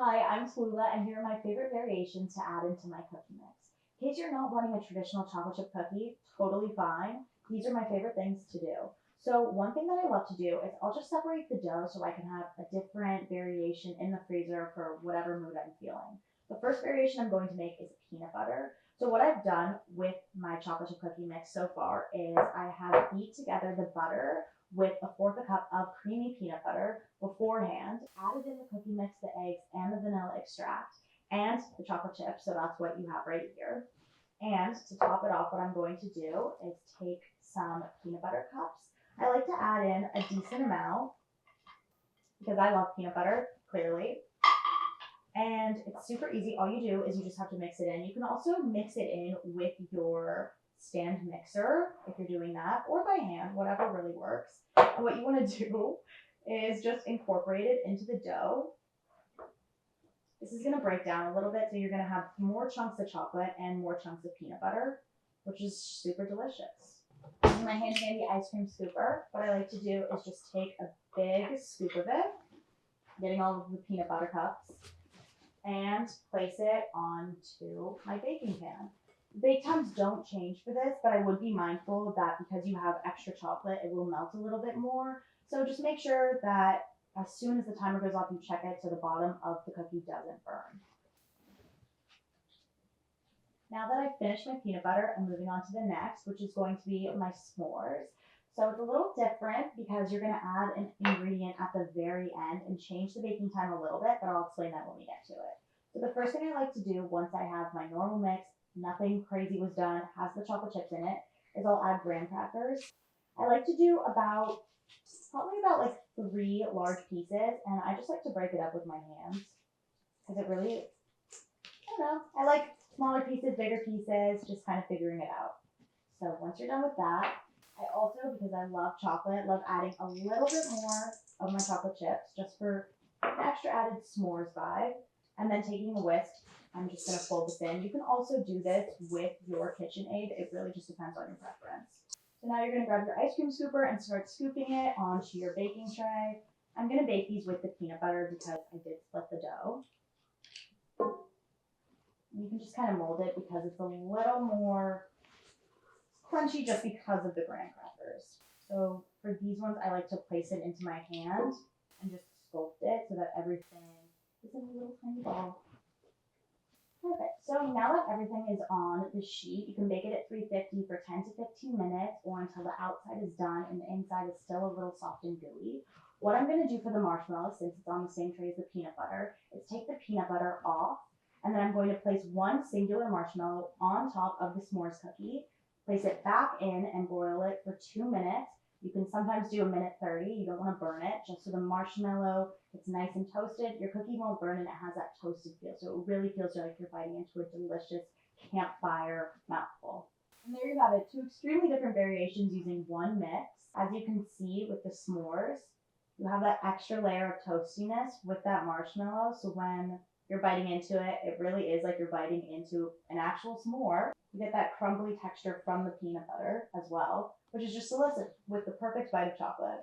Hi, I'm Talula, and here are my favorite variations to add into my cookie mix. In case you're not wanting a traditional chocolate chip cookie, totally fine. These are my favorite things to do. So one thing that I love to do is I'll just separate the dough so I can have a different variation in the freezer for whatever mood I'm feeling. The first variation I'm going to make is peanut butter. So what I've done with my chocolate chip cookie mix so far is I have beat together the butter with a fourth a cup of creamy peanut butter beforehand, added in the cookie mix, the eggs, and the vanilla extract, and the chocolate chips, so that's what you have right here. And to top it off, what I'm going to do is take some peanut butter cups. I like to add in a decent amount because I love peanut butter, clearly. And it's super easy. All you do is you just have to mix it in. You can also mix it in with your stand mixer if you're doing that, or by hand, whatever really works. And what you want to do is just incorporate it into the dough. This is going to break down a little bit, so you're going to have more chunks of chocolate and more chunks of peanut butter, which is super delicious. Using my handy dandy ice cream scooper, what I like to do is just take a big scoop of it, getting all of the peanut butter cups, and place it onto my baking pan. Bake times don't change for this, but I would be mindful that because you have extra chocolate, it will melt a little bit more. So just make sure that as soon as the timer goes off, you check it so the bottom of the cookie doesn't burn. Now that I've finished my peanut butter, I'm moving on to the next, which is going to be my s'mores. So it's a little different because you're going to add an ingredient at the very end and change the baking time a little bit, but I'll explain that when we get to it. So the first thing I like to do once I have my normal mix, nothing crazy was done, has the chocolate chips in it, is I'll add graham crackers. I like to do probably about like 3 large pieces, and I just like to break it up with my hands because it really, I don't know, I like smaller pieces, bigger pieces, just kind of figuring it out. So once you're done with that, I also, because I love chocolate, love adding a little bit more of my chocolate chips just for an extra added s'mores vibe. And then taking a whisk, I'm just going to fold this in. You can also do this with your KitchenAid. It really just depends on your preference. So now you're going to grab your ice cream scooper and start scooping it onto your baking tray. I'm going to bake these with the peanut butter because I did split the dough. You can just kind of mold it because it's a little more crunchy just because of the graham crackers. So for these ones, I like to place it into my hand and just sculpt it so that everything is in a little tiny ball. Perfect. So now that everything is on the sheet, you can bake it at 350 for 10 to 15 minutes or until the outside is done and the inside is still a little soft and gooey. What I'm going to do for the marshmallows, since it's on the same tray as the peanut butter, is take the peanut butter off, and then I'm going to place one singular marshmallow on top of the s'mores cookie, place it back in and broil it for 2 minutes. You can sometimes do 1:30. You don't want to burn it, just so the marshmallow gets nice and toasted. Your cookie won't burn and it has that toasted feel. So it really feels like you're biting into a delicious campfire mouthful. And there you have it, 2 extremely different variations using one mix. As you can see with the s'mores, you have that extra layer of toastiness with that marshmallow. So when you're biting into it, it really is like you're biting into an actual s'more. You get that crumbly texture from the peanut butter as well, which is just delicious with the perfect bite of chocolate.